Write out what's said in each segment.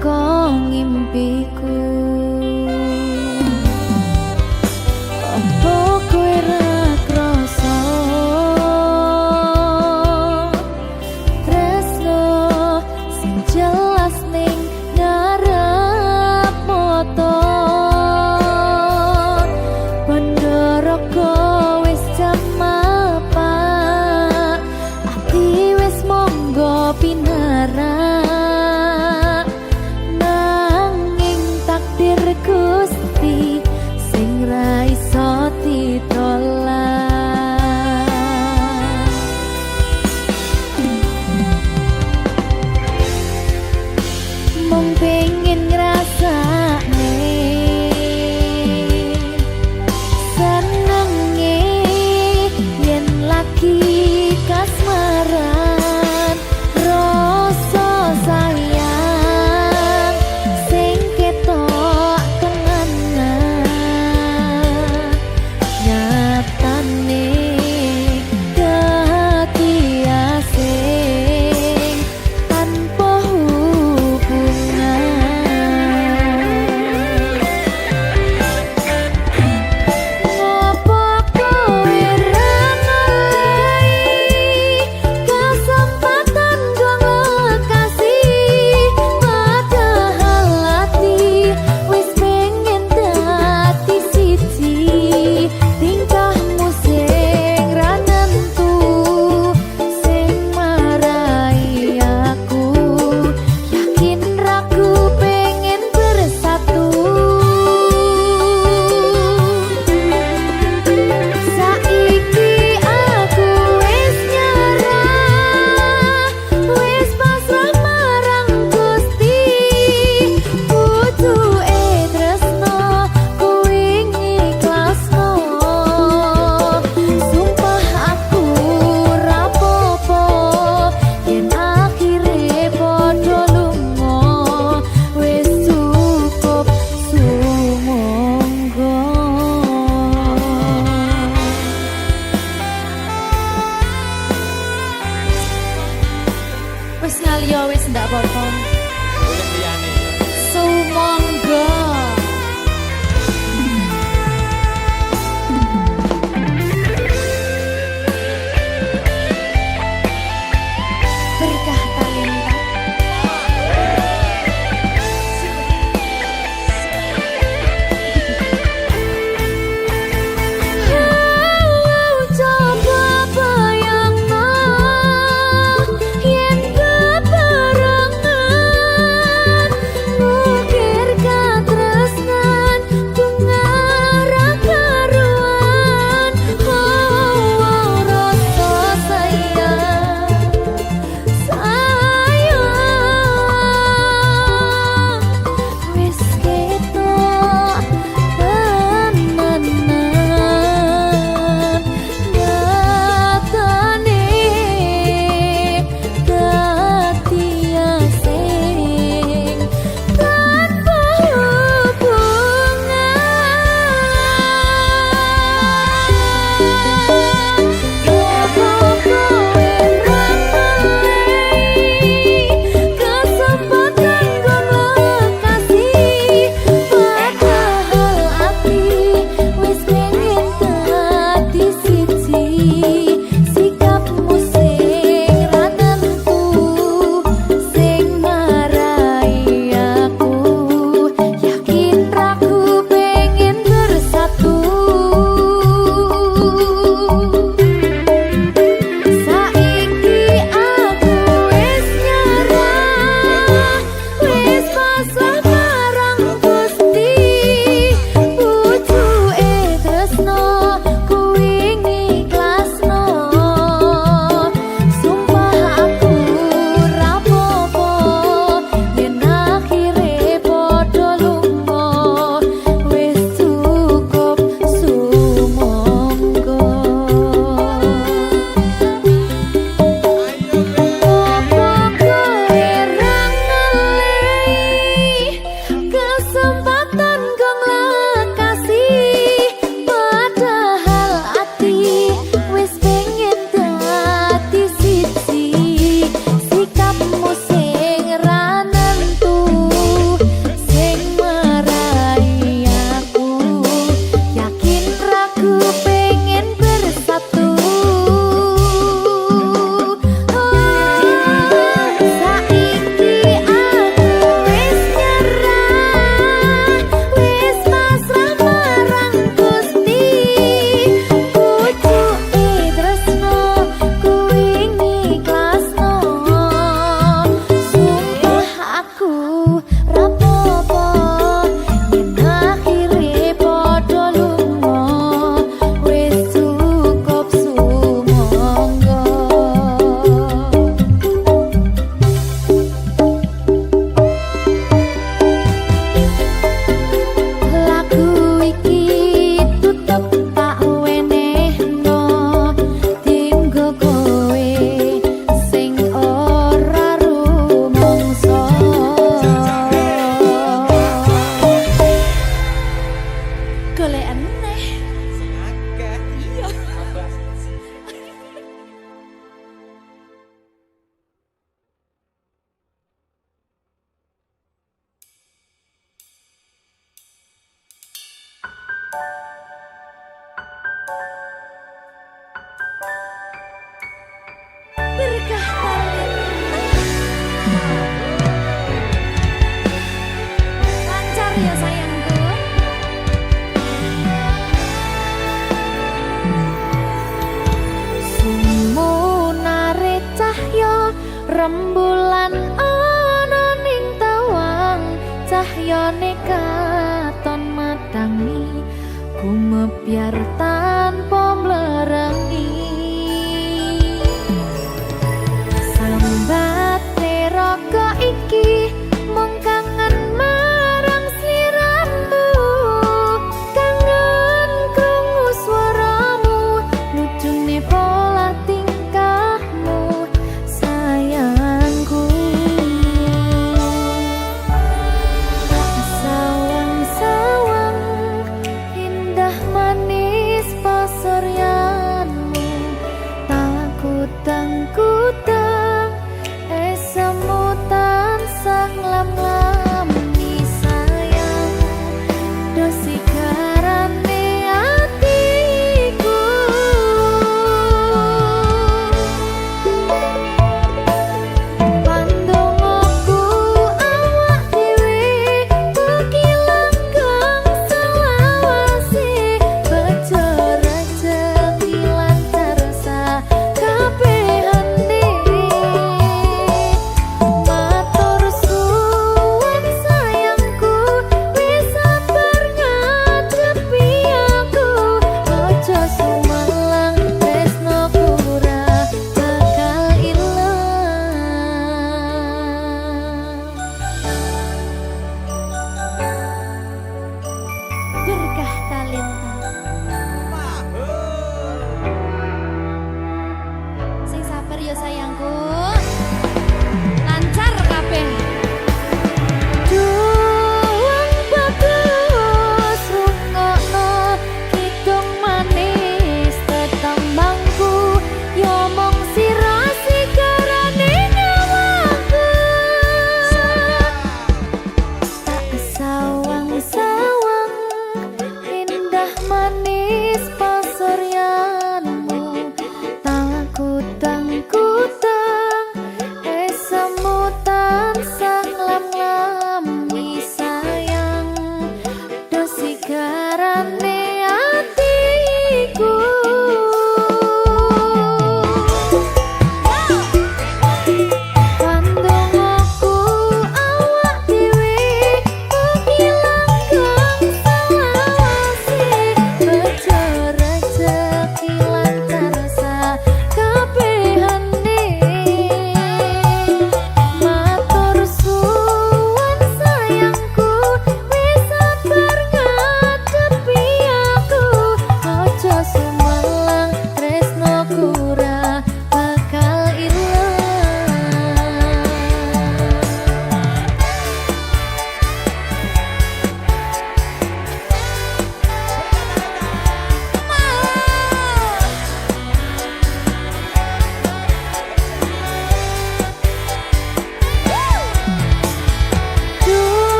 teko ngimpiku. Apa kowe ra krasa tresno sing jelas ning ngarep moto Pandharaka wis jamapa ati wis monggo pinarak nanging takdir Gusti sing ra iso ditolak. Mung pengen ngrasakne senenge yen lagi kasmaran rasa sayang sing ketok tenanan nyatane dadi asing tanpa hubungan. Ngopo kowe ra ngelai kesempatan gong kasih padahal hati wis pengen dadi siji tingkahmu sing ra nentu sing marai aku yakin ragu pengen bersatu. Saiki aku wis nyerah wis pasrah marang Gusti butuhe tresno kuwi ngikhlasno sumpah aku ra apa-apa yen akhire padha lunga wis cukup sumangga. Wis ngaliyo wis ndak apa-apa. Boleh liyane ya. Sumangga. Berkah talenta. Coba bayangno yen bebarengan ngukir katresnan bunga ra karuan rasa sayang Rembulan ana ning tawang, cahyane katon madangi, gumebyar tanpa mlerengi. Sambate raga iki mung kangen marang sliramu, kangen krungu swaramu, lucune pola tingkahmu sayangku. Sawang-sawang indah manis pasuryan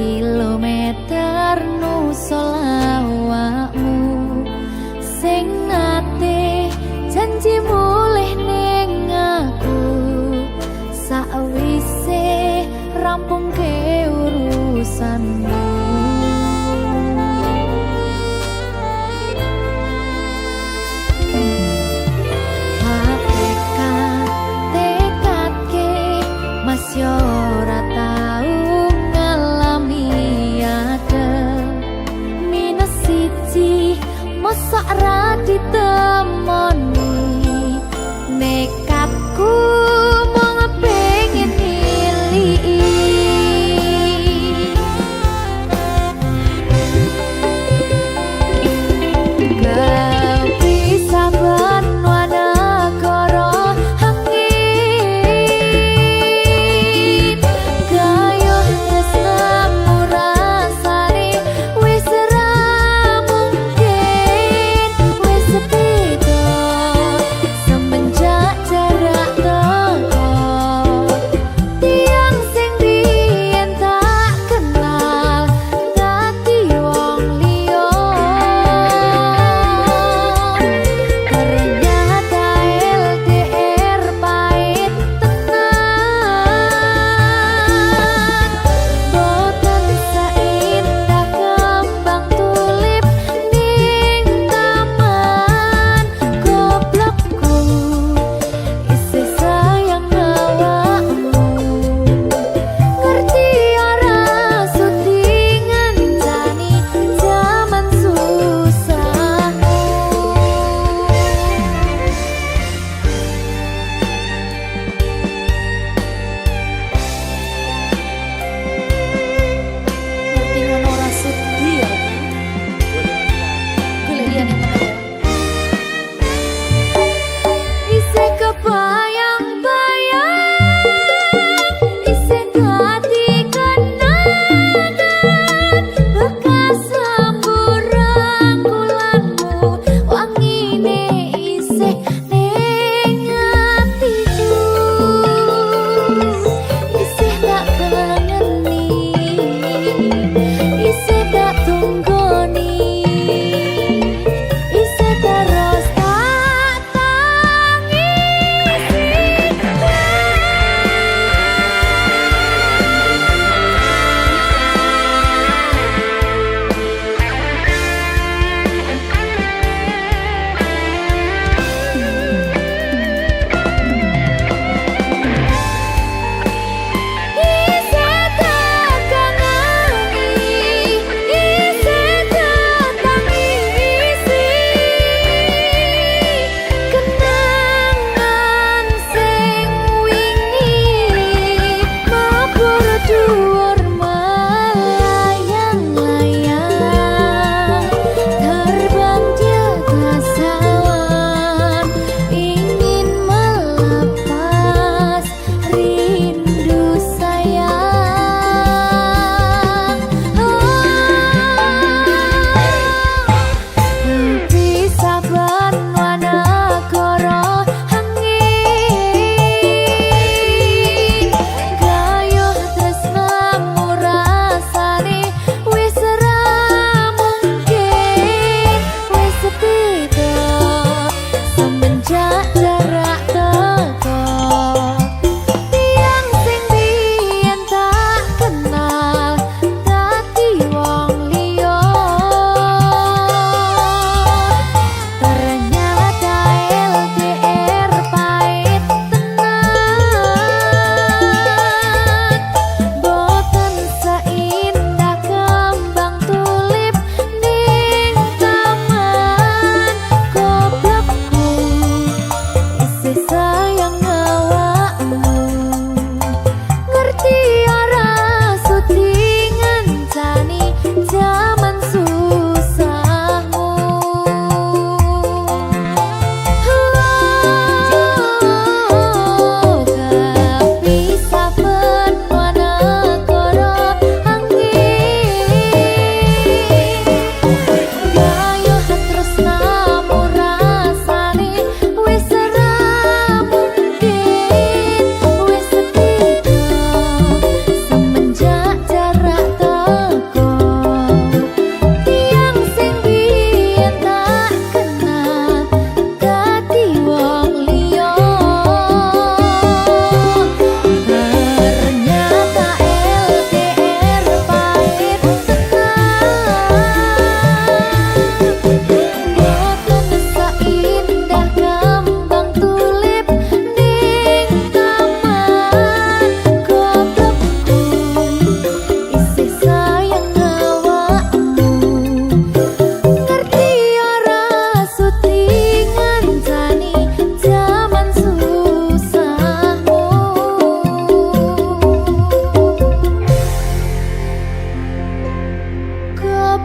kilometer nusolawakmu sing nate janji mulih ning aku sakwise rampung ke urusanmu. Yo ora tau ngalami ada minus siji mosok ra ditemoni nekatku mung pengen milih kau bisa Wis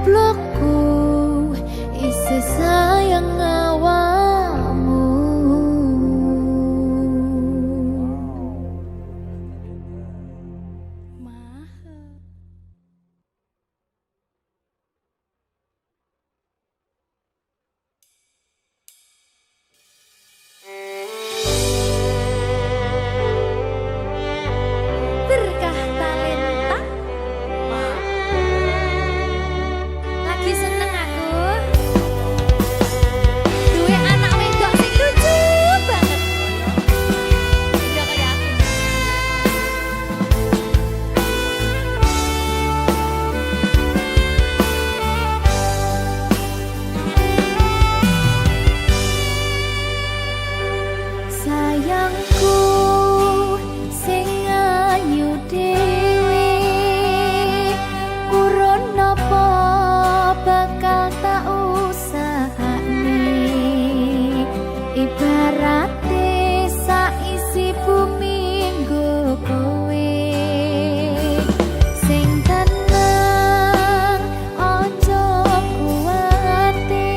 goblokku isi sayang awakmu. Berkah talenta. Lagi seneng aku. Duwe anak wedok sing lucu banget. Udah kayak aku. Sayangku sing ayu dhewe, urun napa bakal tak usahane. Ibarate saisi bumi nggo kowe. Sing tenang aja kuwatir,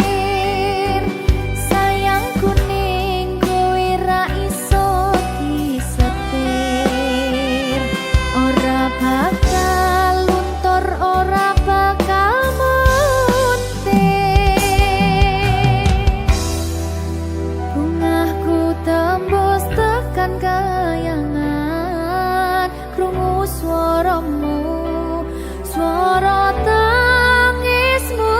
sayangku ning kowe ra iso disetir. Ora bakal luntur, ora bakal muntir. Bungahku tembus tekan kayangan, krungu swaramu, swara tangismu.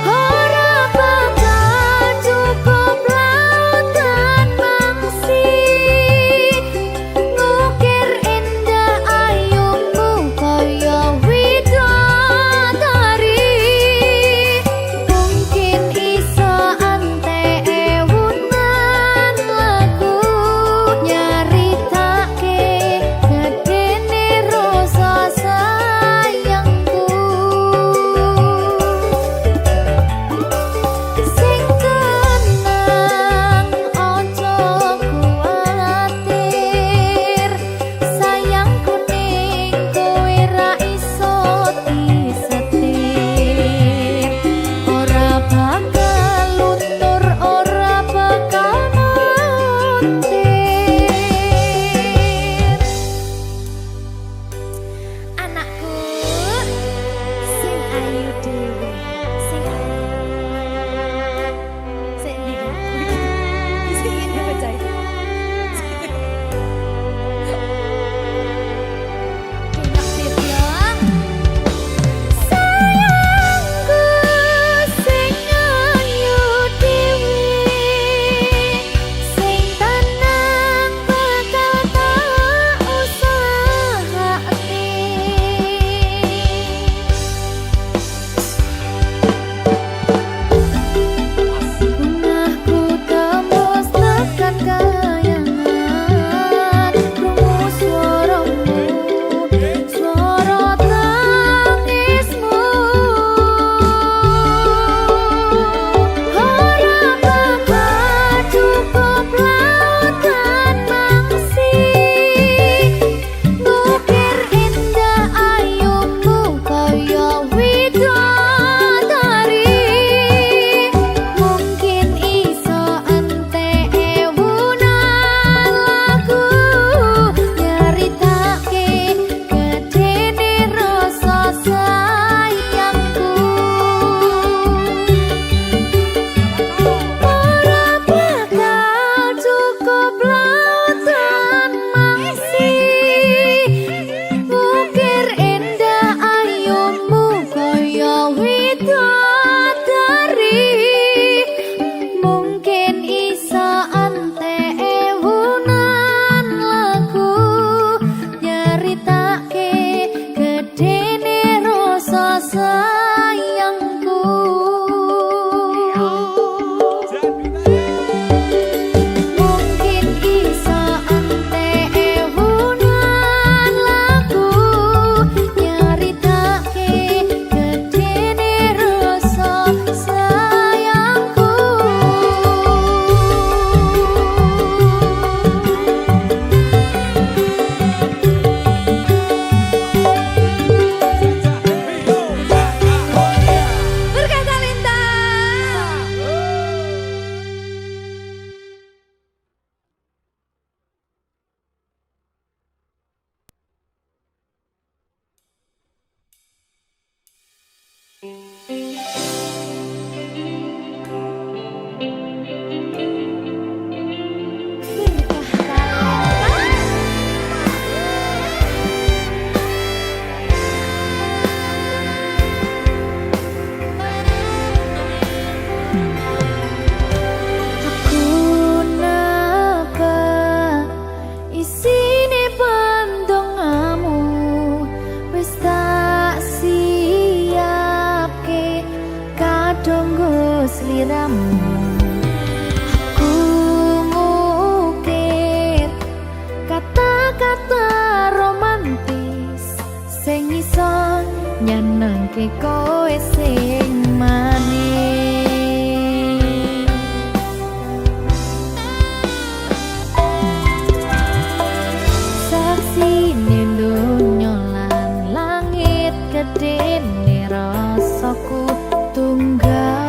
Ora bakal cukup lautan mangsi, ngukir indah ayumu kaya widodari. Mungkin iso ante ewunan lagu nyaritake gedene rasa sayangku. Sing tenang aja kuwatir, sayangku ning kowe ra iso disetir. Ora bakal luntur, ora bakal muntir. Anakku sing ayu dhewe, sing sing ndi ya? Sing ini bacai. Enak dit ya. Sayangku sing ayu dhewe, sing tenang bakal tak usahake. Sliramu aku ngukir kata-kata romantis sing iso nyenengke kowe sing manis. Saksine donya lan langit gedene rasaku tunggal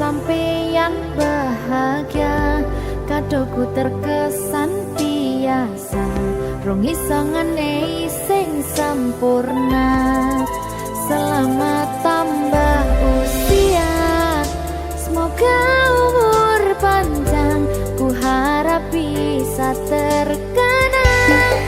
sampeyan bahagia, kadoku terkesan biasa, rong iso ngenei sing sampurna. Selamat tambah usia, semoga umur panjang, ku harap bisa terkenang.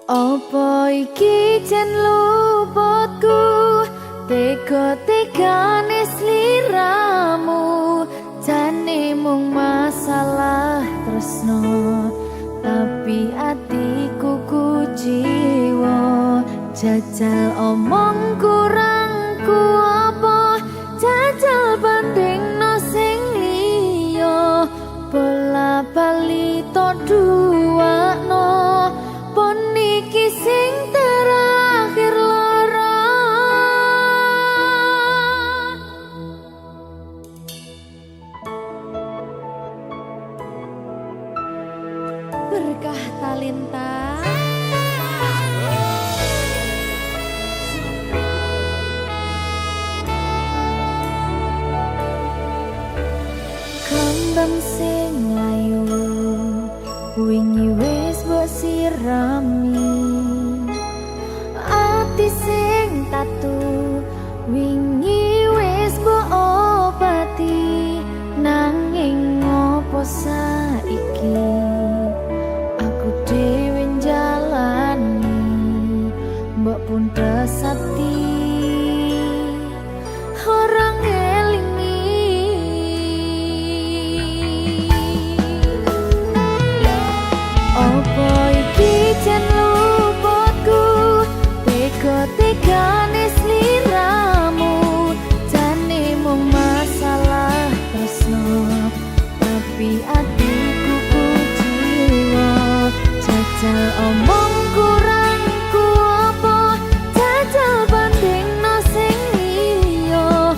Apa iki jan luputku, tega-tegane sliramu, jane mung masalah tresno, tapi atiku kuciwa. Jajal omong kurangku apa, jajal bandingno sing liya, bola bali to duwakno. Niki sing terakhir lara, berkah talenta. Kembang sing layu wingi wis mbok sirami, ati sing tatu wingi wis mbok obati, nanging ngopo saiki aku dhewe njalani mbok puntes ati orang ngelingi. Apa iki jan luputku, tega-tegane sliramu, jane mung masalah tresno, tapi atiku kuciwa. Jajal omong kurangku apa, jajal bandingno sing liya,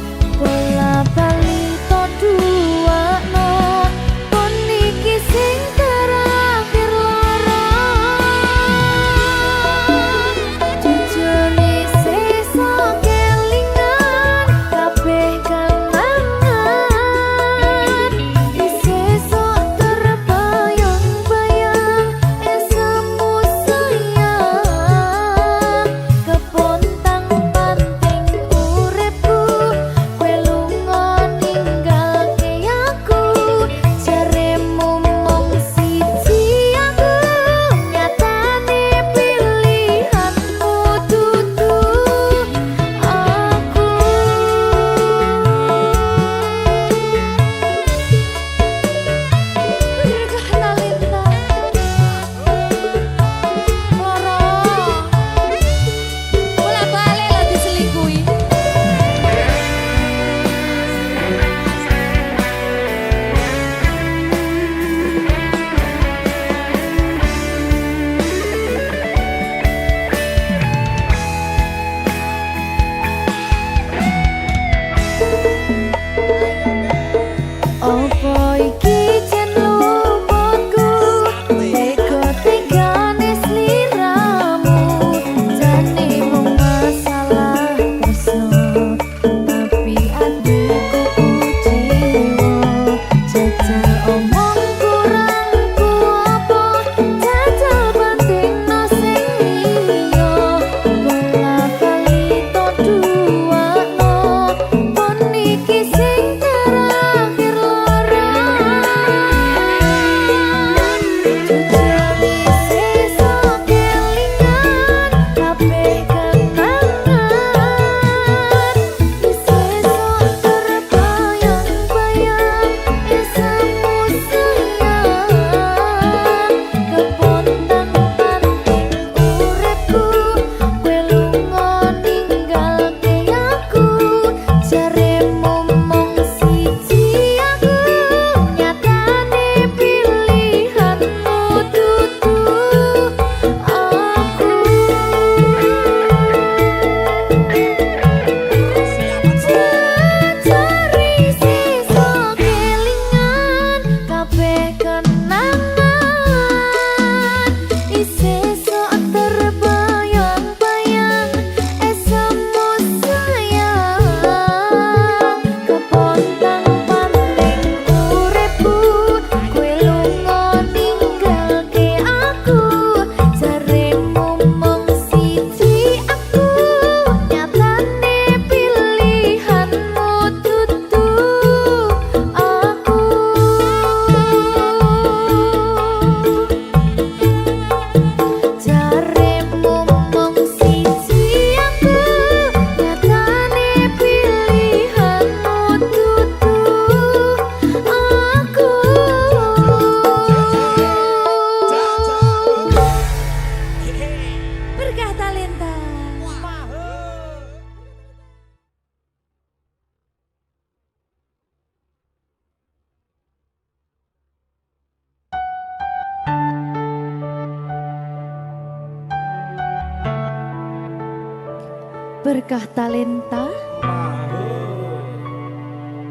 Berkah talenta.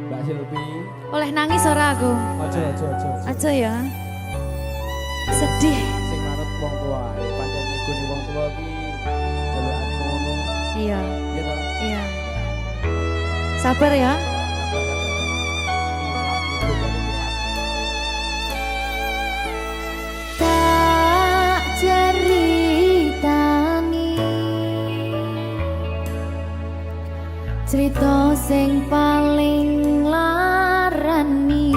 Mbak Silvi. Oleh nangis ora aku? Aja ya. Sedih. Sing manut wong tua, pancen ngikuni wong tua ki jalukane ngono. Iya. Iya toh? Iya. Sabar ya. Tak ceritani cerita sing paling larani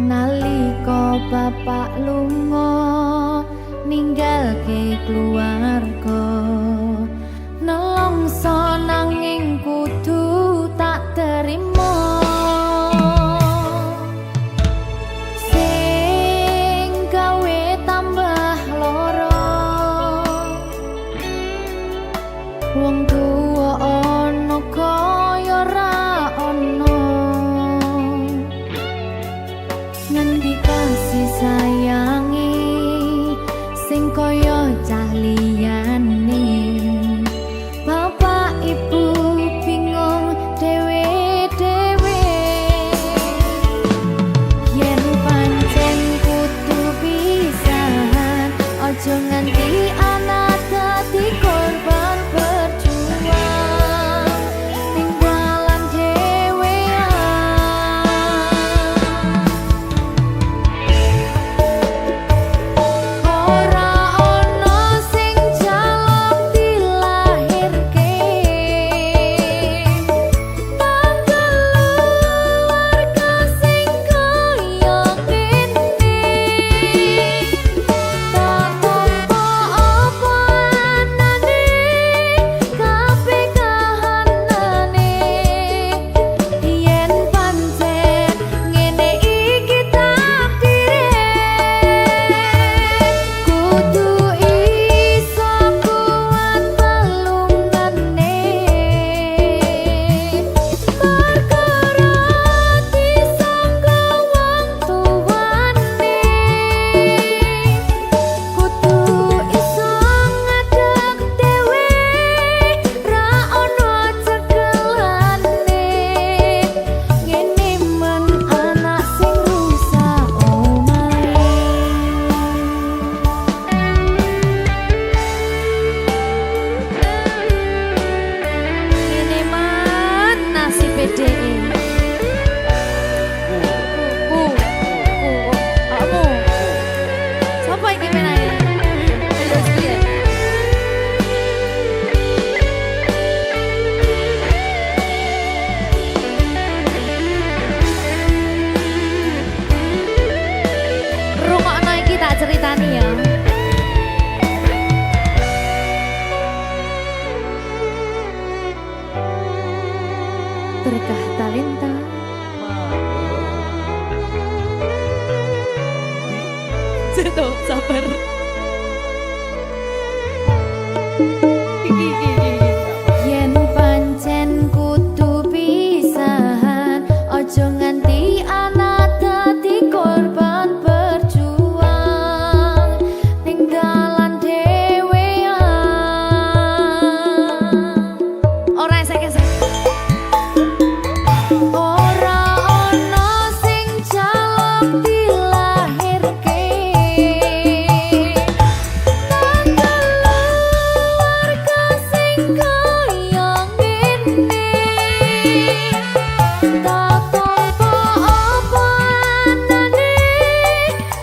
nalika bapak lunga ninggalke keluarga nelongso nanging kudu tak terima sing gawe tambah loro wong tuwa ana kaya ra ana ngendi kasih sayangi sing kaya cah liyane bapak ibu bingung dewe-dewe yen pancen kudu pisahan aja nganti anak dadi korban berjuang ning dalan ora ana sing jaluk dilahirke keluarga sing kaya ngene tak tampa apa anane kabeh kahanane yen pancen ngene iki takdire kudu iso kuat balungane perkara disangka wong tuwane kudu iso ngadeg dhewe ra ono cekelane ngene men anak sing rusak omahe ngene men nasib dhewe kamu sapa iki menane terus piye rungokno iki tak ceritani ya berkah talenta Ceto, sabar. Yen pancen kudu pisahan, ojo nganti anak dadi korban berjuang ning dalan dhewean. Ora esek-esek. Ora ono sing jaluk dilahirke keluarga sing kaya ngene tak tampa apa anane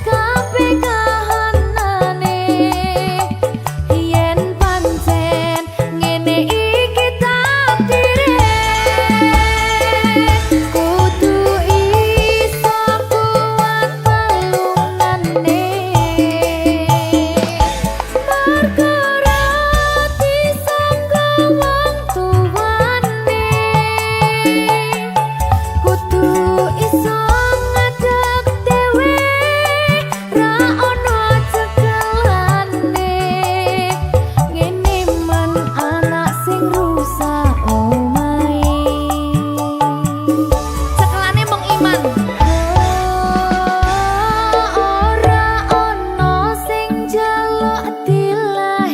kabeh kahanane yen pancen ngene iki takdire kudu iso kuat balungane perkara disangka wong tuwane kudu iso ngadeg dhewe ra ono cekelane ngene men anak sing rusak omahe cekelane mung iman ora ono sing jaluk dilahirke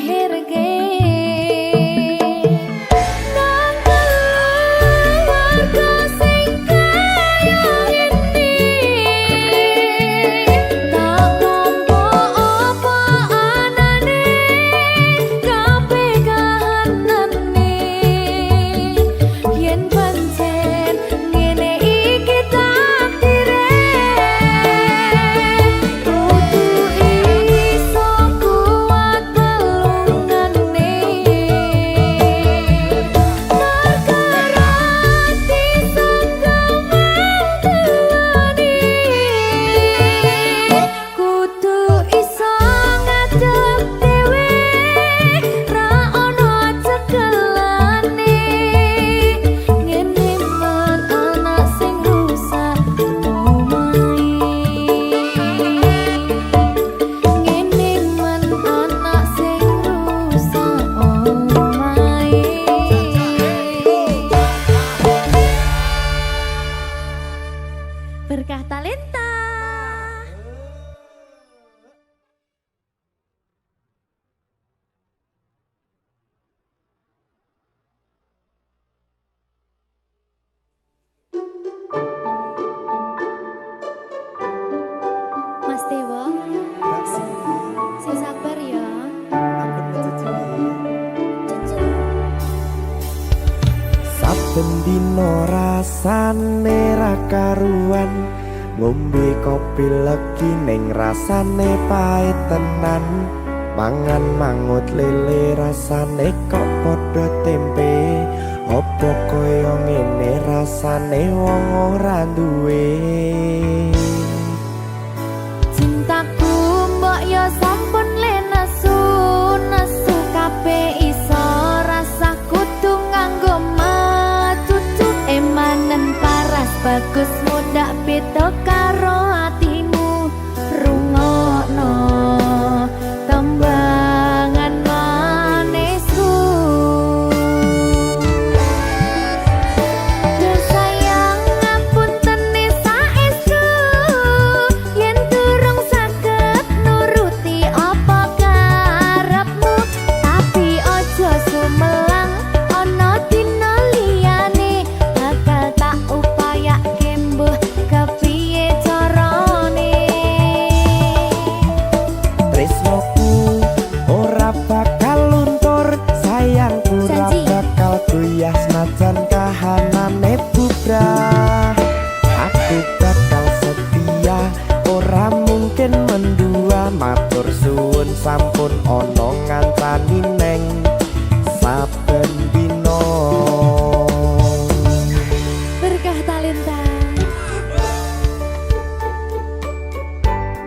saben dina rasane ra karuan ngombe kopi legi ning rasane pahit tenan mangan mangut lele rasane kok padha tempe opo kaya ngene rasane wong ora duwe Cintaku mbok yo sampun le nesu nesu kabeh iso rasa kudu nganggo macucu emanen paras bagus mudak beda karo atimu rungokno tembangan manisku Duh sayang ngapunten saestu yen durung saged nuruti apa karepmu tapi aja sumelang ana dina liyane bakal tak upayake mbuh kepiye carane tresnoku ora bakal luntur sayangku ora Janji. bakal goyah senajan kahanane bubrah aku bakal setia ora mungkin mendua matur suwun sampun ana ngancani neng saben dina berkah talenta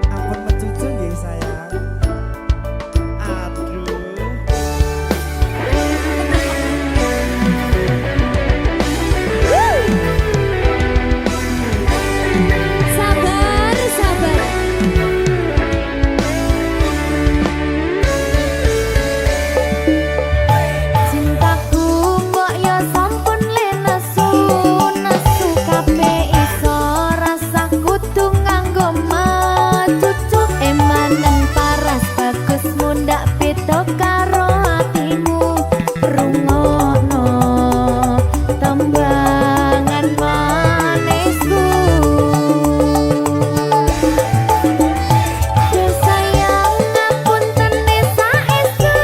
ampun mecucu nggih sayang aduh sabar sabar cintaku mbok yo sampun le nesu nesu kabeh iso rasa kudu nganggo macucu emanen paras bagus mundak beda karo atimu rungokno tembangan manisku Duh sayang ngapunten saestu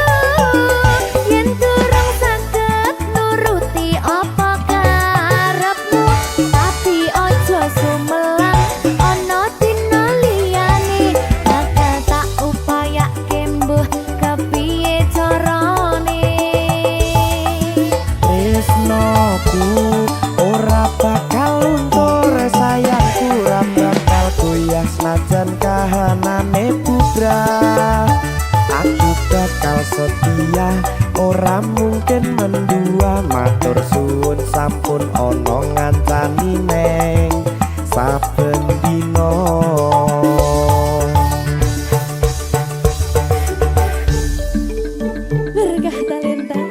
yen durung saged nuruti apa karepmu tapi aja sumelang ana dina liyane bakal tak upayake mbuh kepiye carane tresnoku ora bakal luntur sayangku ora bakal goyah senajan kahanane bubrah aku bakal setia ora mungkin mendua matur suwun sampun ana ngancani neng saben dina berkah talenta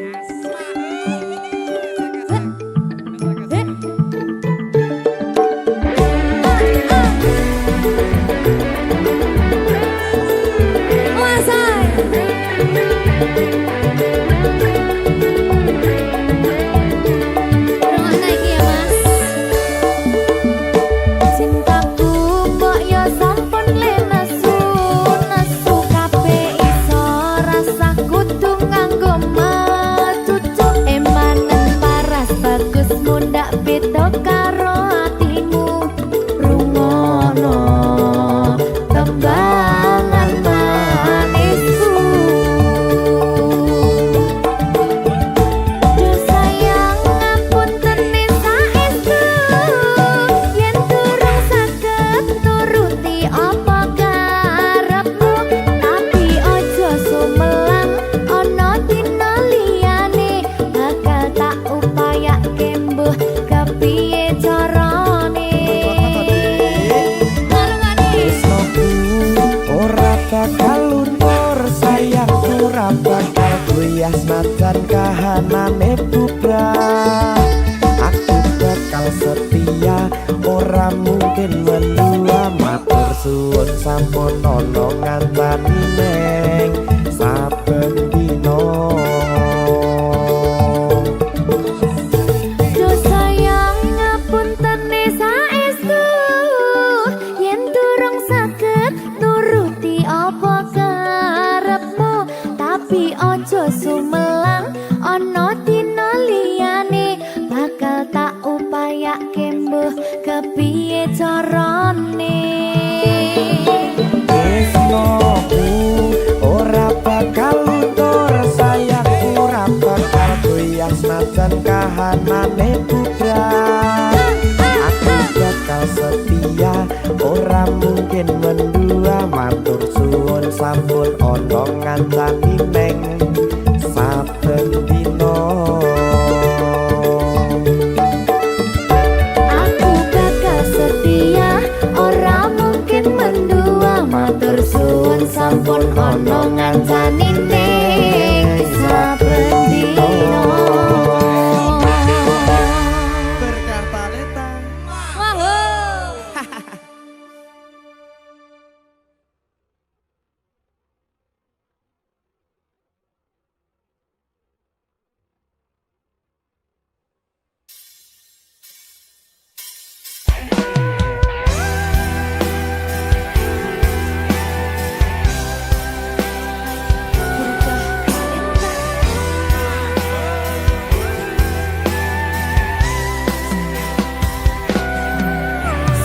Cintaku mbok yo sampun le nesu nesu kabeh iso rasa kudu nganggo macucu emanen paras bagus mundak beda karo atimu rungokno tembangan manisku Duh sayang ngapunten saestu yen durung saged nuruti apa karepmu tapi aja sumelang ana dina liyane bakal tak upayake mbuh kepiye carane marungane tresnoku ora bakal luntur sayangku ora bakal goyah senajan kahanane bubrah aku bakal setia ora mungkin mendua matur suwun sampun ana ngancani neng saben dina Duh sayang ngapunten saestu yen durung saged nuruti apa karepmu tapi aja sumelang ana dina liyane bakal ngancani neng saben dino. Aku bakal setia, ora mungkin mendua. Matur suwun sampun ono ngancani ning saben dino. Berkata leta.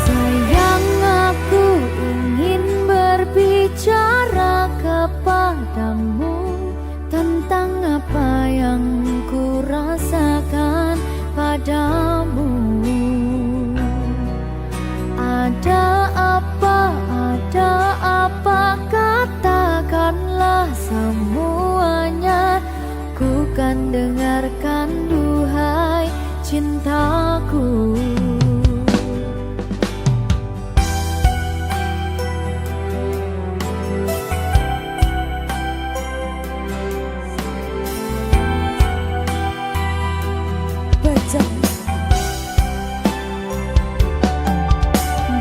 Sayang, aku ingin berbicara kepadamu tentang apa yang ku rasakan padamu. Ada apa, katakanlah semuanya. Ku kan dengarkan duhai cintaku.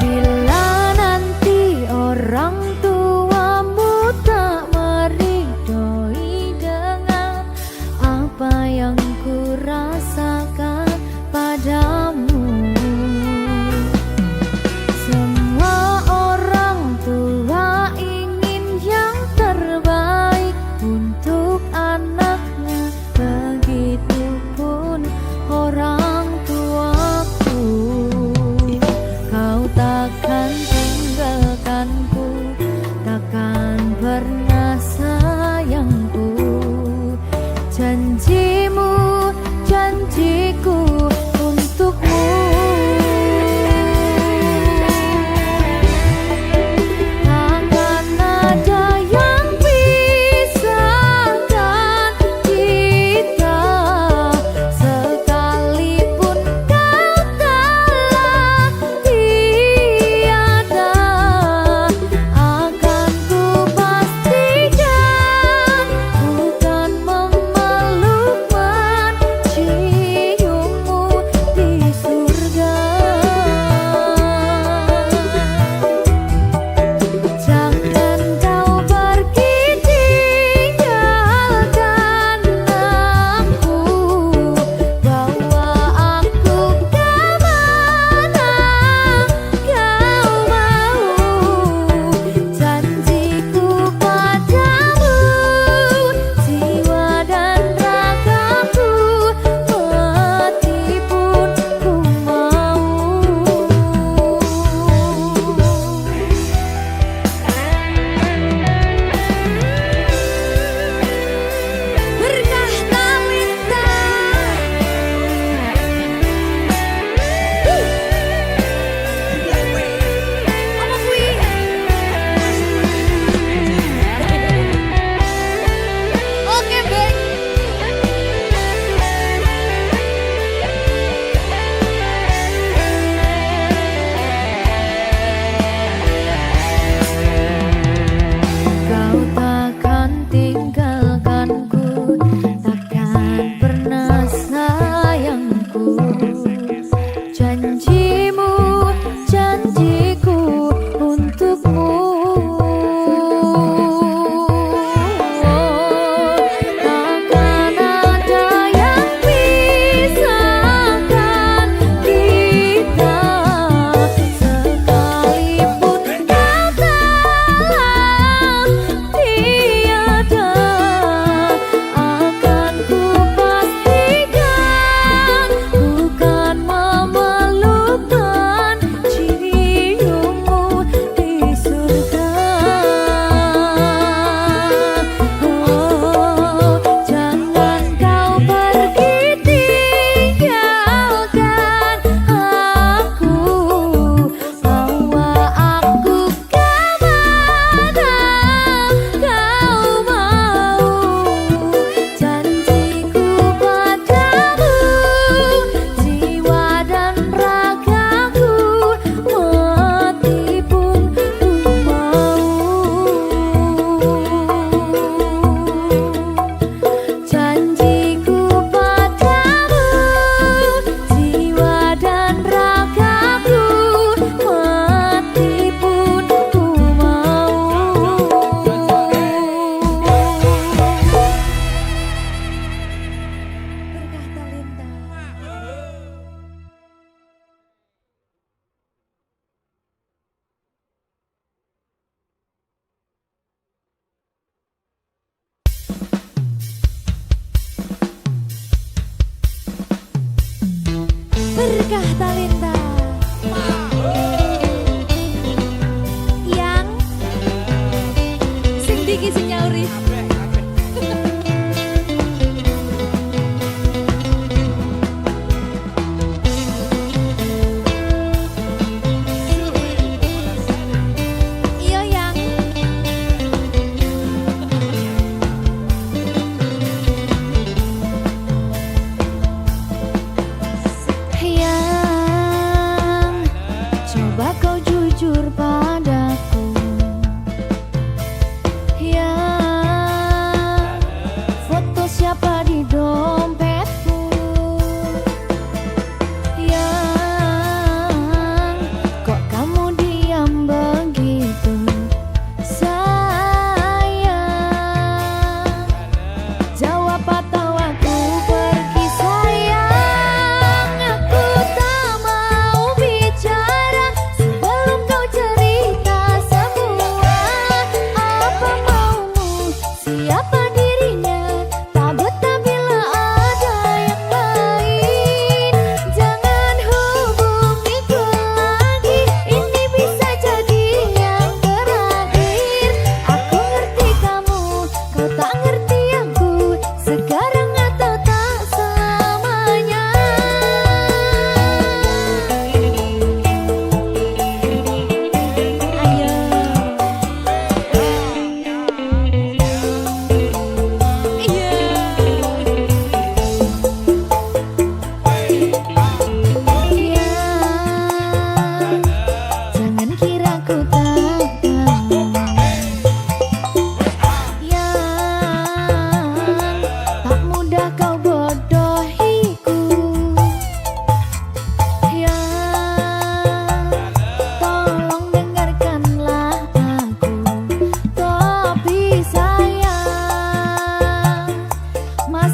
Bila nanti orang tuamu tak meridhoi dengan apa yang ku rasakan padamu,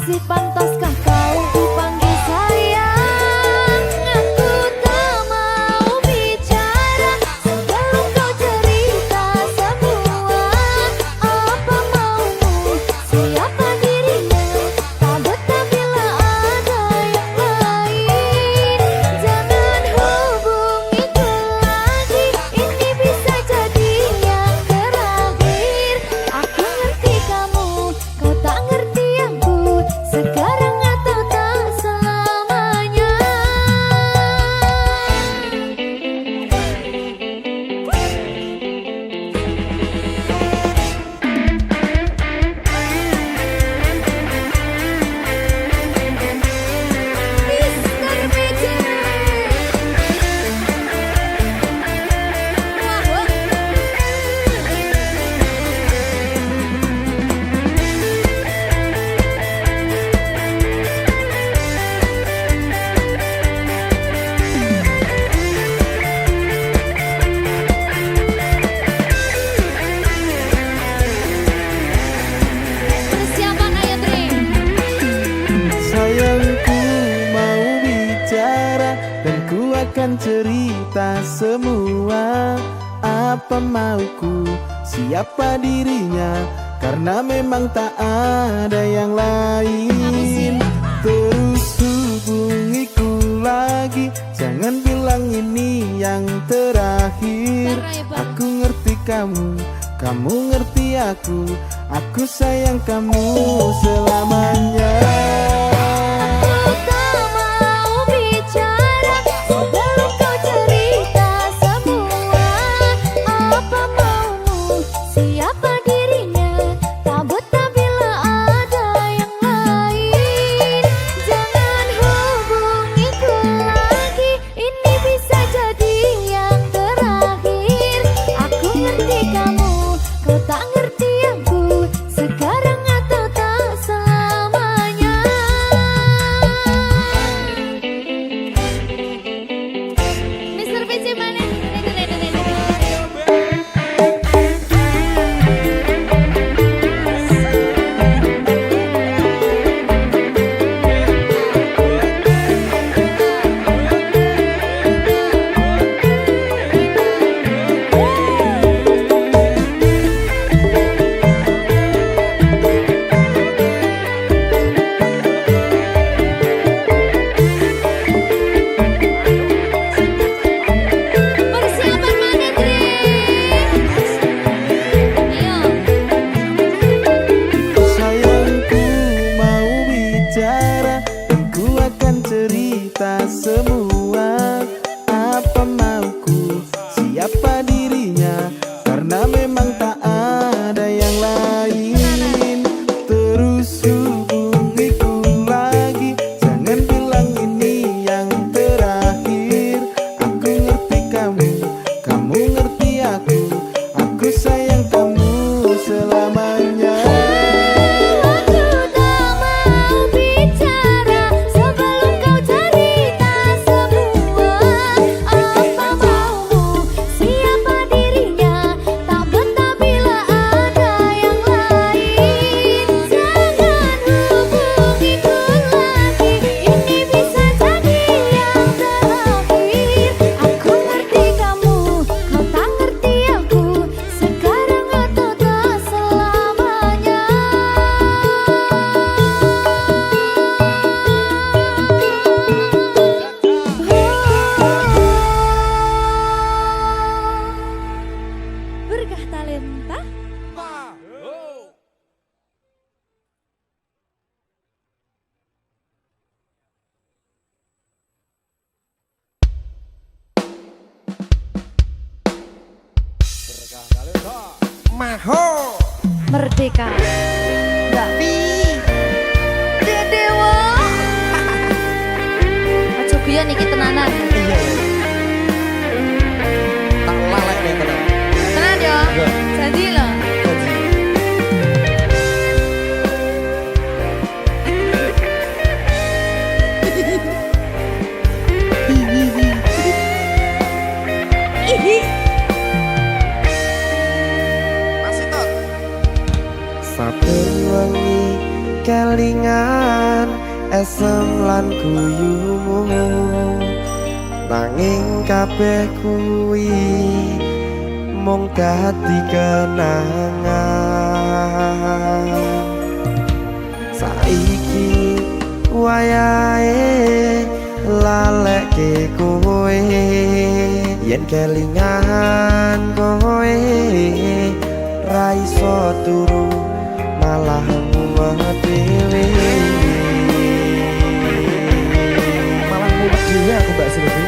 Masih pantaskah kau dipanggil sayang? Aku tak mau bicara sebelum kau cerita semua. Apa maumu? Siapa dirinya? Tak betah bila ada yang lain. Jangan hubungiku lagi, ini bisa jadi yang terakhir. Aku ngerti kamu, kau tak ngerti aku. Sekarang atau tak selamanya. Mr. Magic. Persiapan ayo Dre. Sayangku mau bicara dan ku akan cerita semua. Apa mauku, siapa dirinya, karena memang tak ada yang lain. Terus hubungiku lagi, jangan bilang ini yang terakhir. Aku ngerti kamu, kamu ngerti aku sayang kamu selamanya. Aku tak mau bicara sebelum kau cerita semua. Apa maumu? Siapa dirinya? Tak betah bila ada yang lain. Jangan hubungiku lagi, ini bisa jadi yang terakhir. Aku ngerti kamu, kau tak ngerti aku. Sekarang atau tak selamanya. Mr. PC mana? Persiapan mana Dre? Ayo. Sayangku mau bicara dan ku akan cerita semua. Apa mauku, siapa dirinya, karena memang tak ada yang lain. Terus hubungiku lagi, jangan bilang ini yang terakhir. Aku ngerti kamu, kamu ngerti aku sayang kamu selamanya. Aku tak mau bicara sebelum kau cerita semua. Apa maumu? Siapa dirinya? Tak betah bila ada yang lain. Jangan hubungiku lagi, ini bisa jadi yang terakhir. Aku ngerti kamu, kau tak ngerti aku. Sekarang atau tak selamanya. Berkah talenta. Maho Merdeka. Mbak Pi. Dewa. Aja guyon iki tenanan. tak lalek nih tenan. Tenan yo. Jadi loh. Saben wengi kelingan esem lan guyumu nanging kabeh kuwi mung dadi kenangan saiki wayahe lalekke kowe yen kelingan kowe ra iso turu malah mumet dhewe malah mumet dhewe aku Mbak Silvi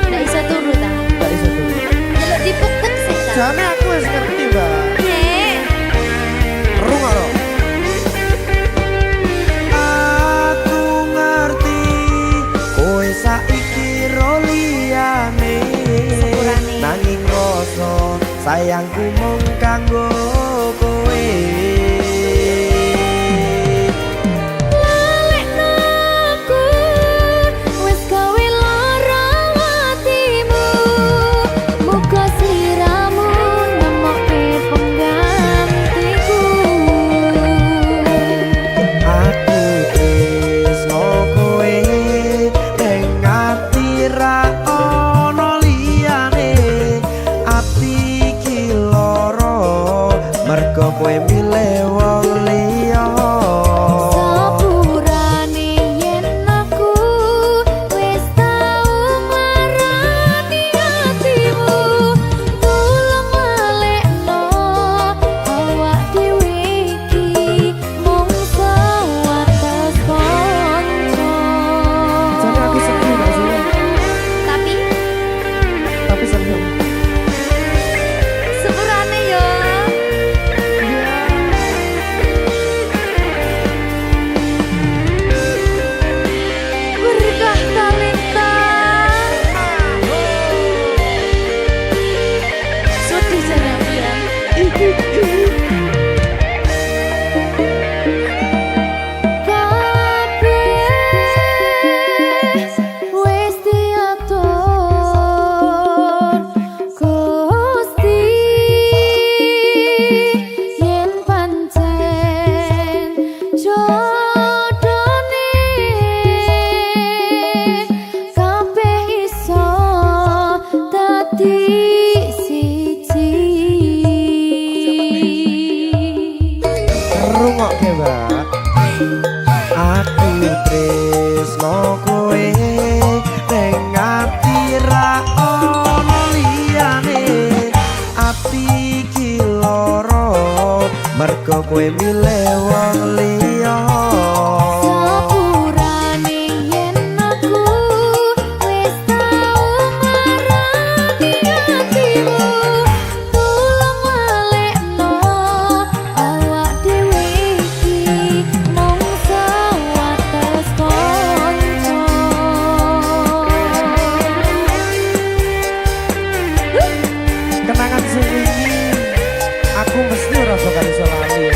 Nggak bisa turu ta. gak iso turu Delok dipuk-puk sih ta. jane aku wis ngerti Mbak Nek. rungokno aku ngerti kowe saiki ro liyane Sepurane. nanging rasa sayangku mung kanggo kowe Lalekno aku wis gawe lara atimu. Muga sliramu nemokke penggantiku. aku tresno kowe ning ati ra ono liyane ati iki lara mergo kowe milih wong liya Sepurane yen aku wis tau marani atimu. Tulung walekno awak dhewe iki mung sewates kanca. jane aku sedih gak sih Tapi seneng sepurane yo. Berkah talenta. Sedih jangan ya. Kabeh wis diatur Gusti yen pancen jodone kabeh iso dadi siji. rungokke Mbak aku tresno kowe ning ati ra ono liyane ati iki lara mergo kowe milih wong liya Sepurane yen aku wis tau marani atimu. Tulung walekno awak dhewe iki mung sewates kanca. kenangan sing wingi aku mesti ora bakal iso lali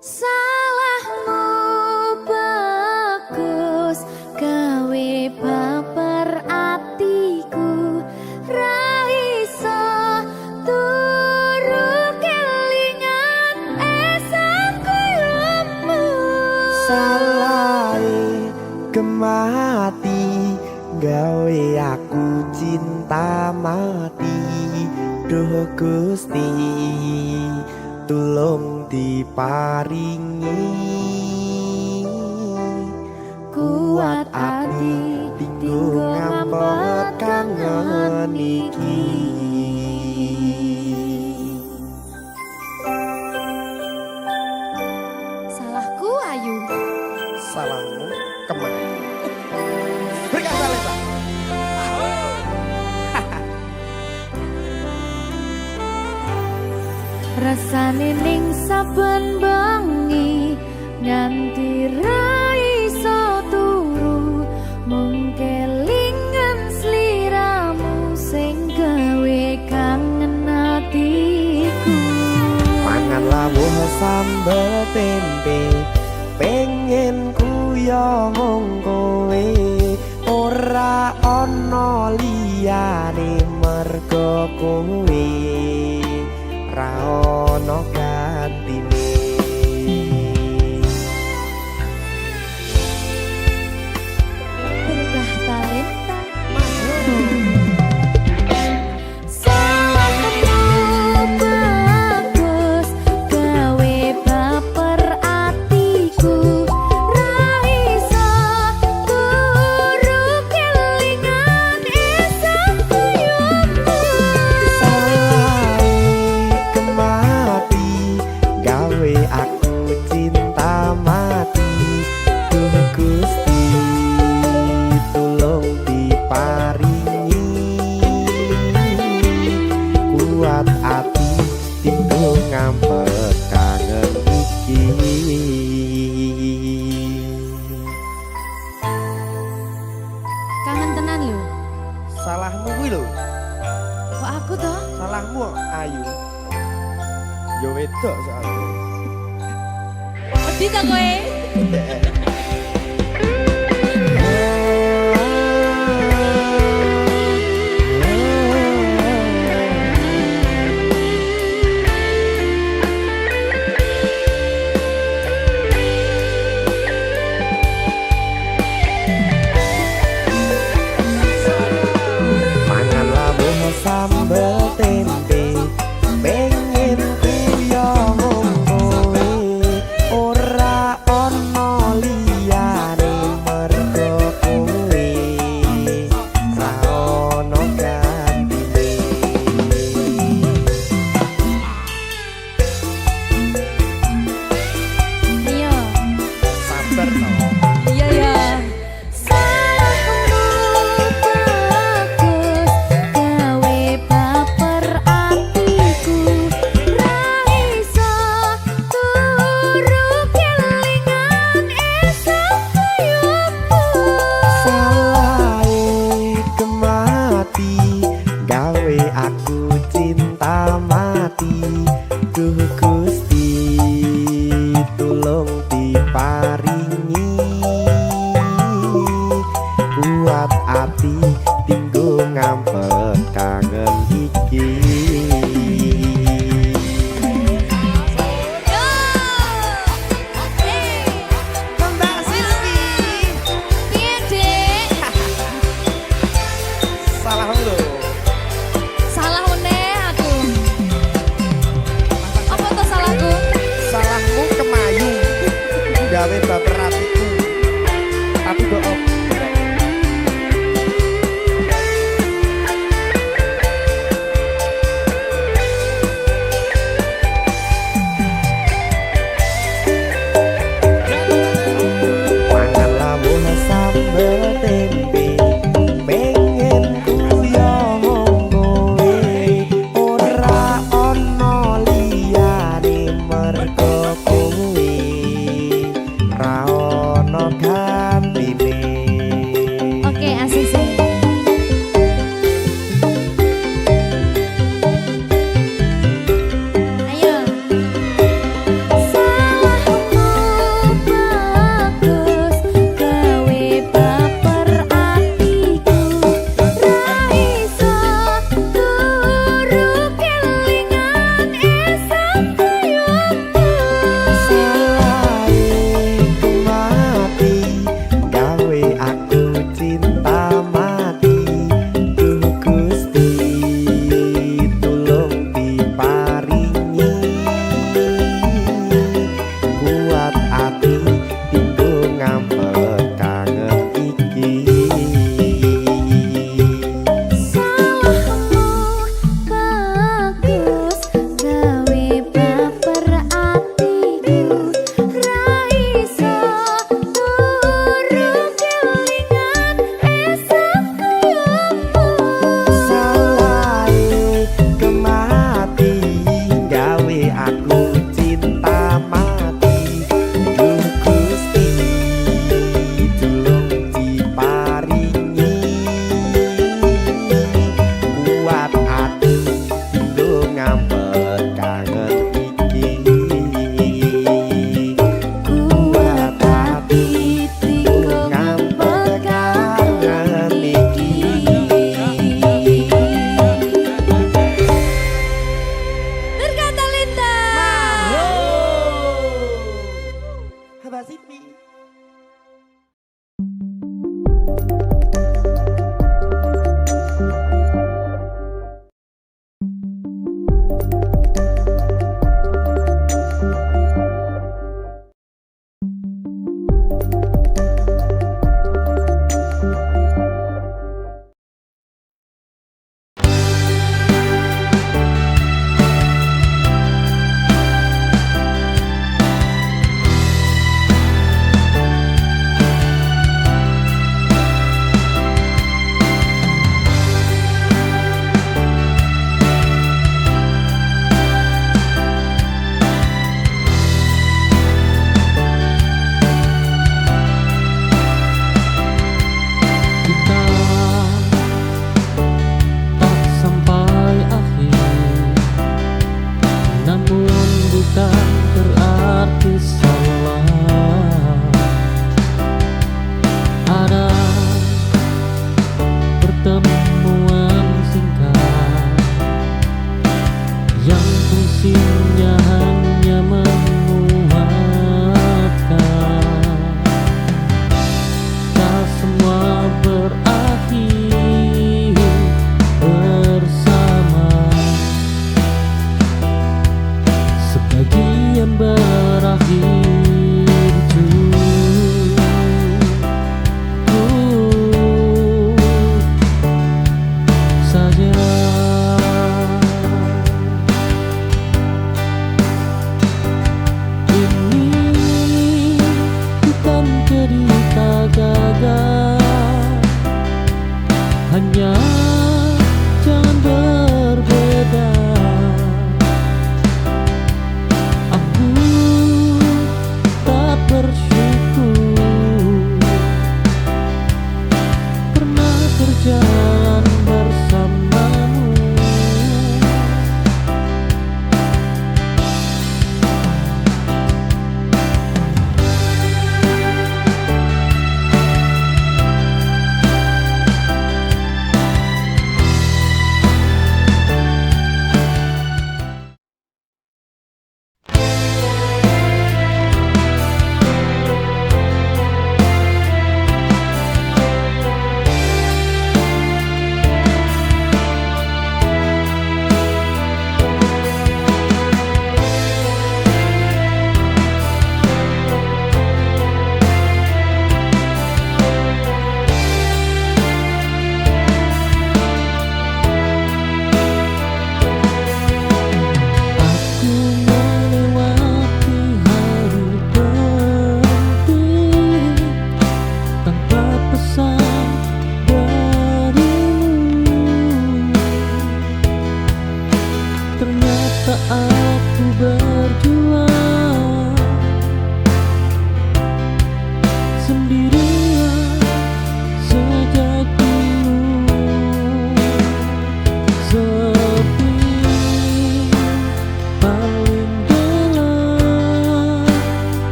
Salahmu bagus gawe baper atiku ra iso turu kelingan esok koyomu. Salah kemati gawe aku cinta mati. Duh Gusti tulung diparingi Kuat ati tinggo ngampet kangen iki. Salahku Ayu. salahmu kemana? Berkata Lesa. Rasane ning saben bengi nganti ra iso turu mung kelingan sliramu sing gawe kangen atiku. Mangan lawuh sambel tempe pengen kuyo mung kowe ora ana liyane mergo kowe ra ono gantine. Berkah talenta salahmu bagus gawe baper atiku ra iso turu kelingan esok koyomu. Kemati gawe aku cinta mati. Duh Gusti tulung diparingi kuat ati tinggo ngampet kangen iki. Kangen tenan lho. Salahmu kuwi lho. Kok aku toh? Salahmu Ayu. Yo wedok soalnya. Wedi ta kowe? Mangan lawuh sambel tempe pengen kuyo mung kowe ora ana liyane mergo kowe ra ono gantine. Ayo. Sabar to. Iya ya. Salahmu bagus gawe baper atiku ra iso turu kelingan esok koyomu. Salahe kemati gawe aku cinta mati. Duh Gusti tulung diparingi kuat ati tinggo ngampet kangen iki. Yo. Mbak Silvi, Piye, Dek? salahmu lho. Salah meneh aku. Apa tuh salahku? Salahmu kemayu gawe baper atiku. Mbak Siti.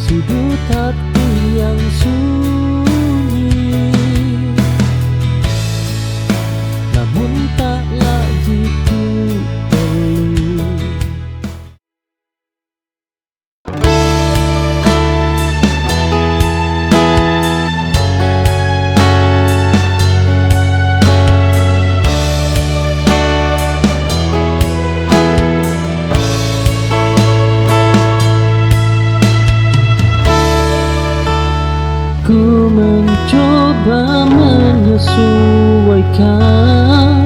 sudut hati yang sunyi, namun tak lagi ku perlu. Ku mencoba menyesuaikan,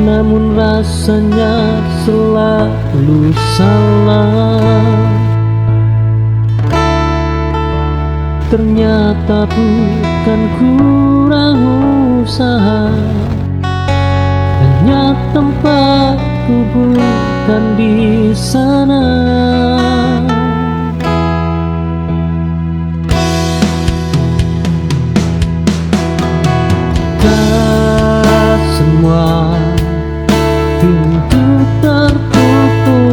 namun rasanya selalu salah. Ternyata bukan kurang usaha, hanya tempatku bukan di sana. Semua pintu tertutup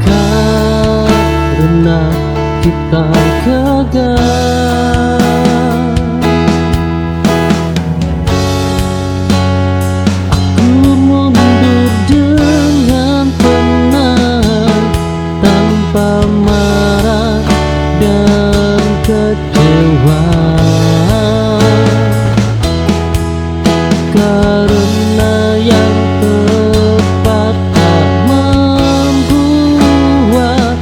karena kita gagal. Aku mundur dengan tenang, tanpa marah dan kecewa, karena yang tepat tak membuat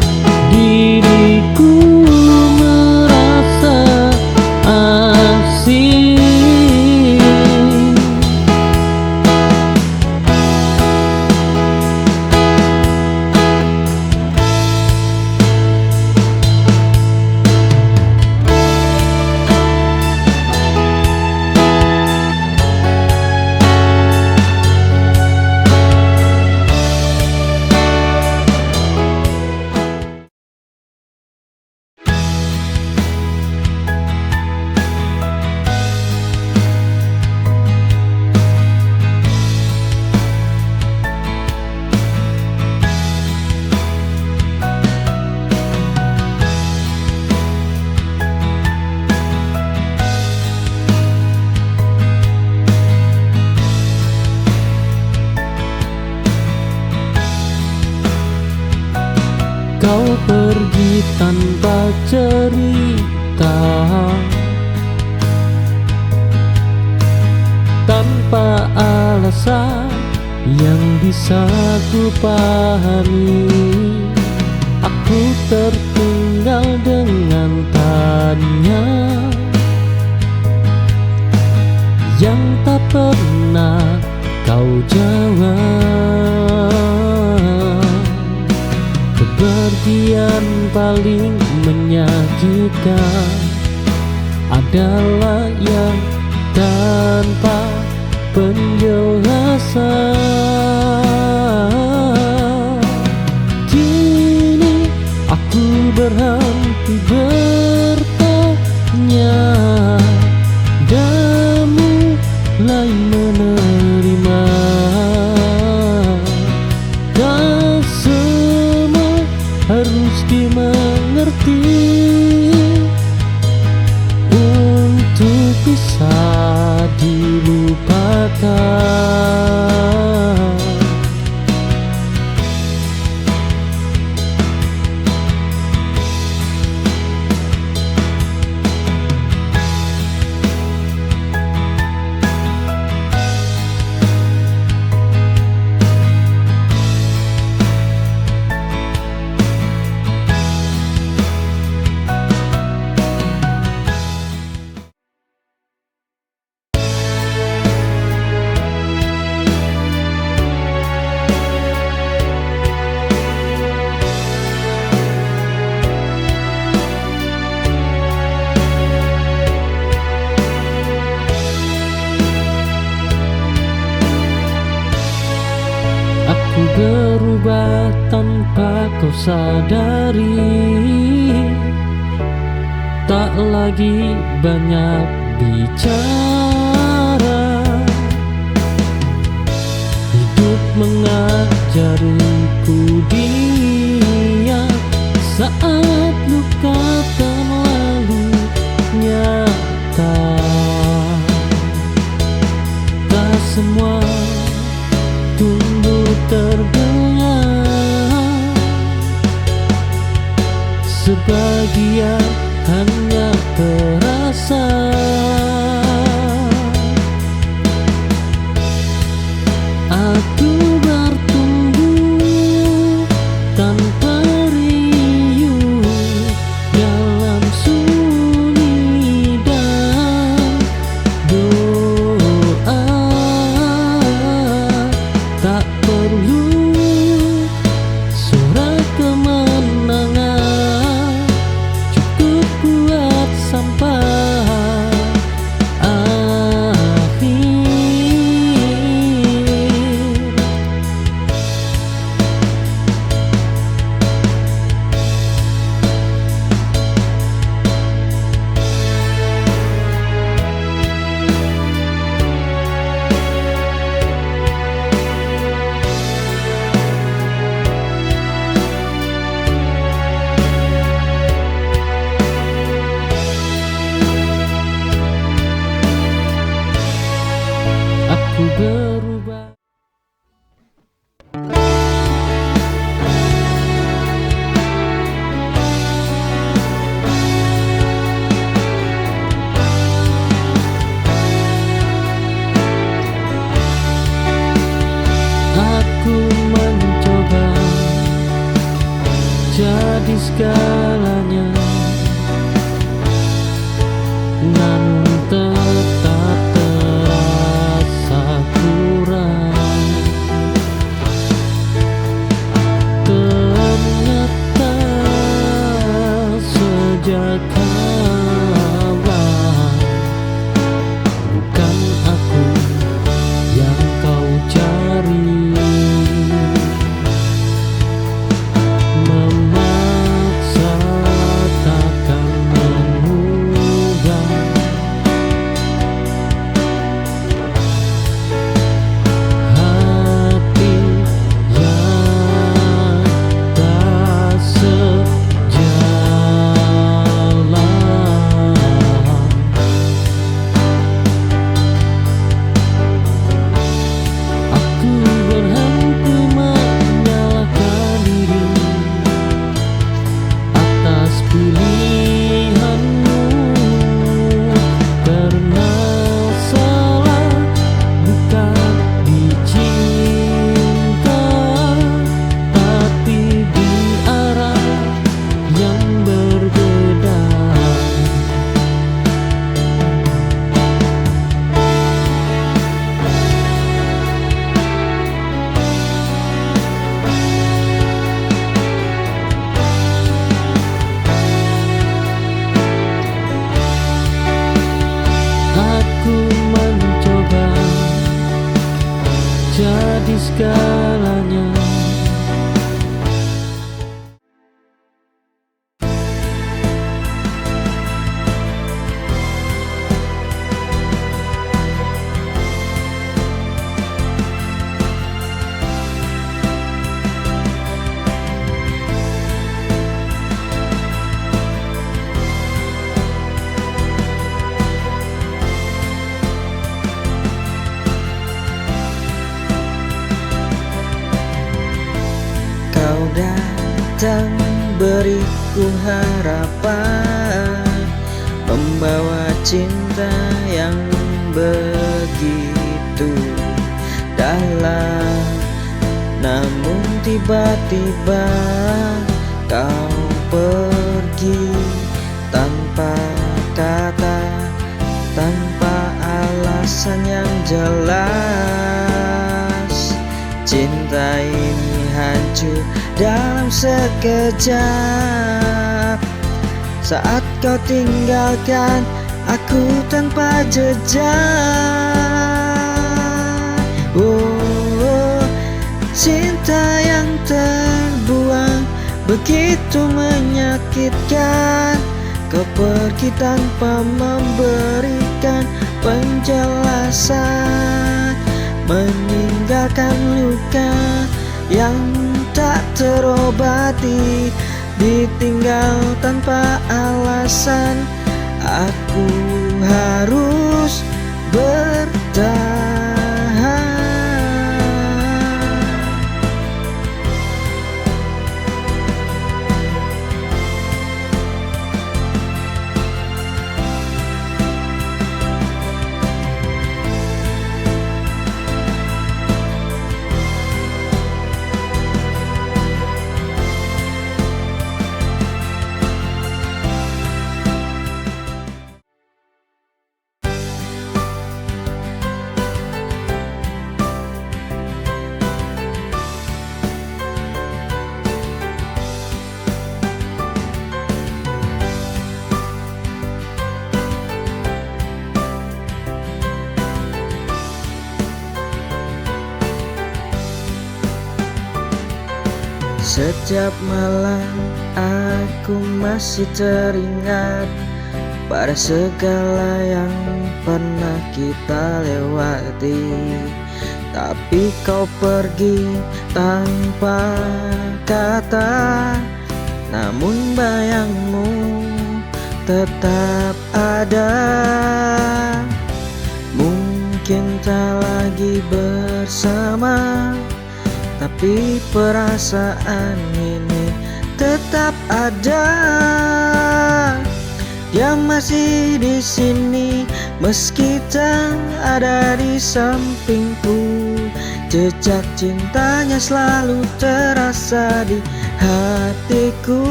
diriku merasa asing. Kau pergi tanpa cerita, tanpa alasan yang bisa ku pahami. Aku tertinggal dengan tanya yang tak pernah kau jawab. Kepergian paling menyakitkan adalah yang tanpa penjelasan. Kini aku berhenti bertanya dan mulai menerima. Dan semua harus dimengerti untuk bisa dilupakan. Aku berubah tanpa kau sadari, tak lagi banyak bicara. Hidup mengajariku diam ku berubah. Aku mencoba jadi segalanya, namun tetap terasa kurang. Ternyata sejak kalah, bukan aku yang kau cari. Memaksa takkan mengubah hati yang tak sejalan. Aku berhenti menyalahkan diri atas pilihanmu, karena salah bukan dicinta, tapi di arah yang berbeda. Aku mencoba jadi segalanya. Kau datang beriku harapan, membawa cinta yang begitu dalam. Namun tiba-tiba kau pergi tanpa kata, tanpa alasan yang jelas. Cinta ini hancur dalam sekejap, saat kau tinggalkan aku tanpa jejak. Oh, cinta yang terbuang begitu menyakitkan. Kau pergi tanpa memberikan penjelasan, meninggalkan luka yang tak terobati, ditinggal tanpa alasan. Aku harus bertahan. Setiap malam aku masih teringat pada segala yang pernah kita lewati. Tapi kau pergi tanpa kata, namun bayangmu tetap ada. Mungkin Mungkin tak lagi bersama, tapi perasaan ini tetap ada. Dia masih di sini meski tak ada di sampingku. Jejak cintanya selalu terasa di hatiku.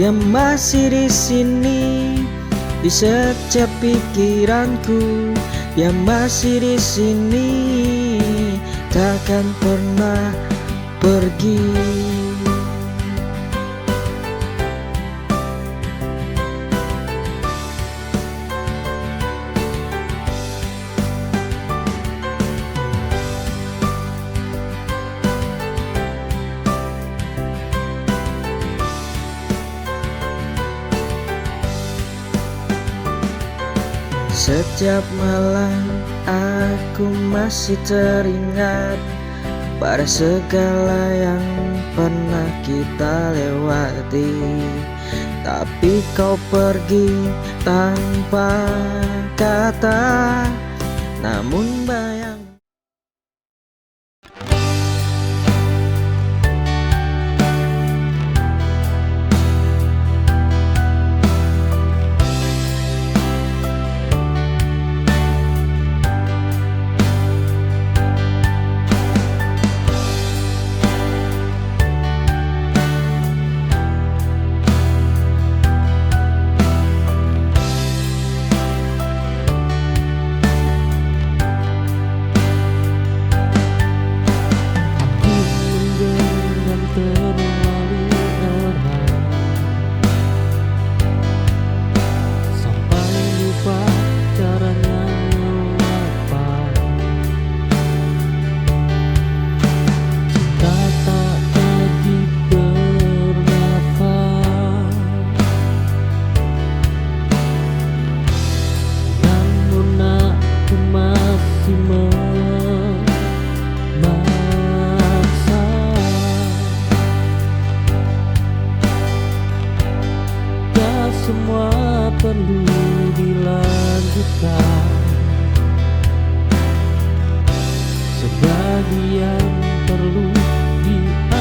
Dia masih di sini di setiap pikiranku. Dia masih di sini, takkan pernah pergi. Setiap malam aku masih teringat pada segala yang pernah kita lewati. Tapi kau pergi tanpa kata, namun bayang semua perlu dilanjutkan. Sebagian perlu diakhiri.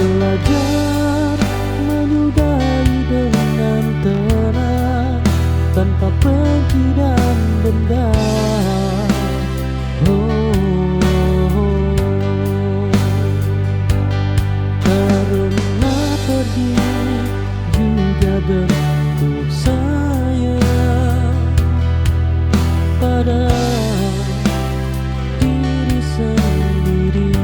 Belajar menyudahi dengan tenang, tanpa benci dan dendam. Karena pergi juga bentuk sayang pada diri sendiri.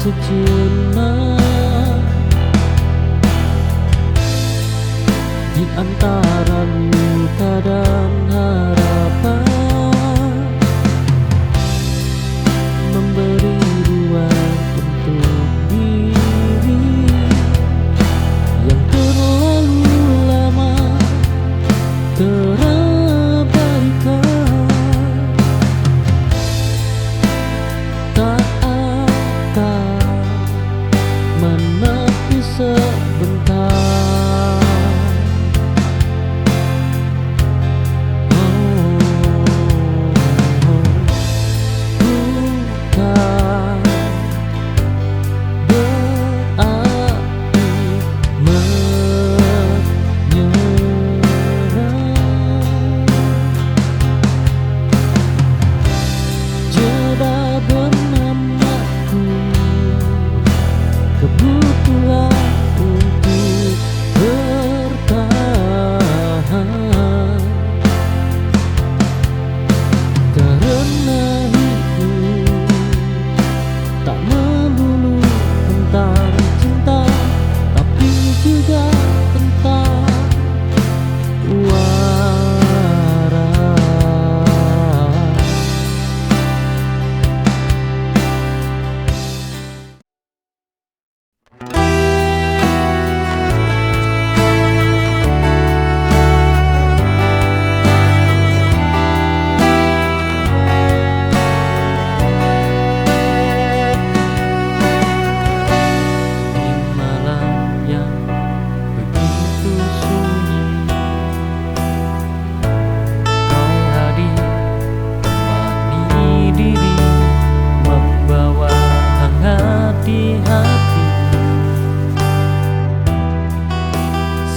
Sejenak di antara luka dan harapan, memberi ruang untuk diri yang terlalu lama terabaikan. Tak akan menepi sebentar. Bukan berarti menyerah. Jeda bernamaku, kebutuhan untuk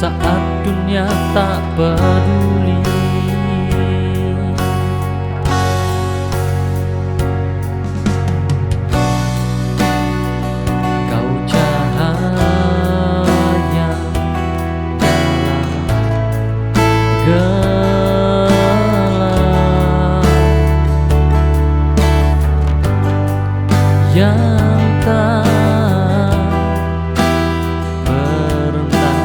saat dunia tak peduli. Kau cahaya dalam gelap yang tak pernah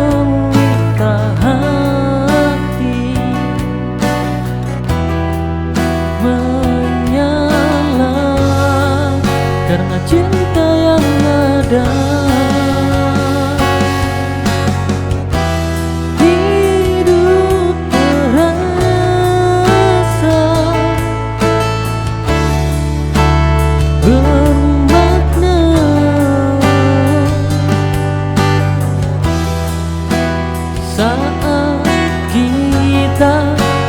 pelita hati menyala karena cinta yang ada. Hidup terasa bermakna saat kita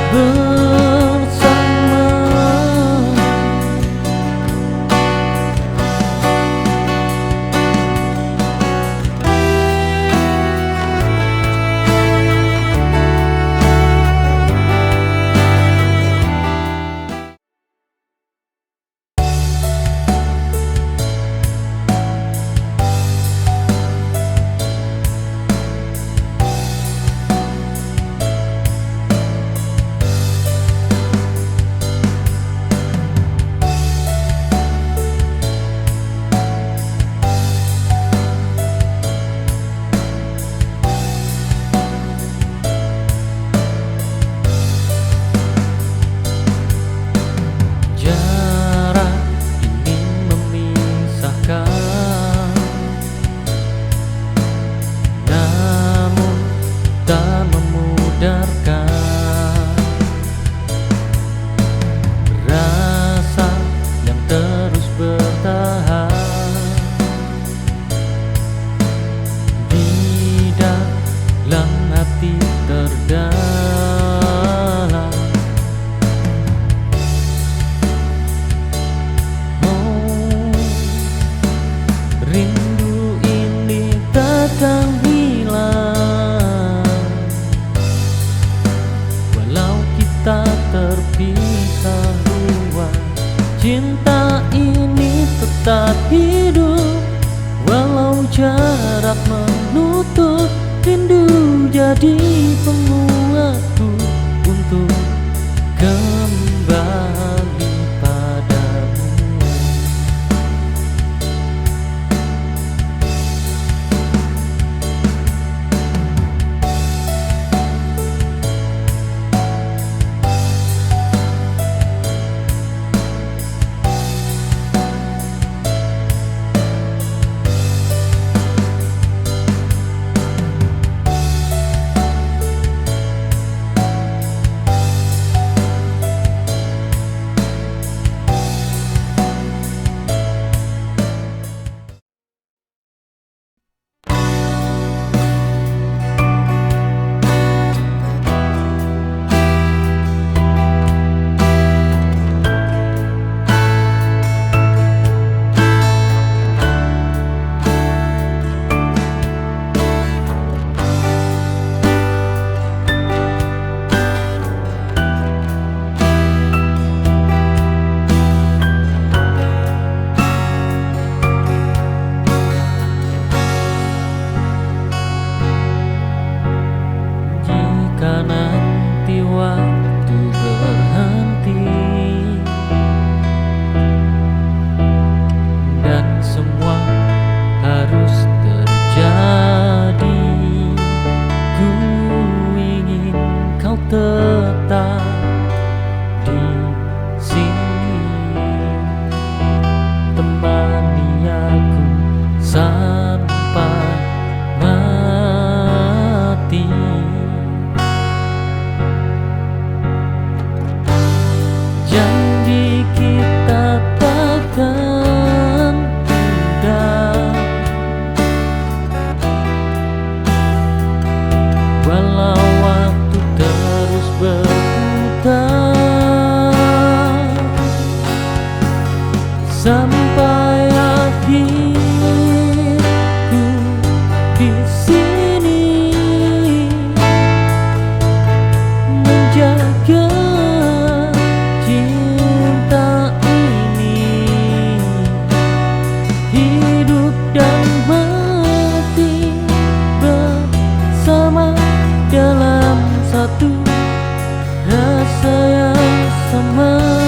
bersama. Jarak ini memisahkan, namun tak memudarkan. Rasa yang terus bertahan di dalam hati terdalam. Rindu ini takkan hilang walau kita terpisah ruang. Cinta ini tetap hidup walau jarak menutup. Rindu jadi penguatku untuk kembali padamu. sampai akhirku di sini menjaga cinta ini, hidup dan mati bersama dalam satu rasa yang sama.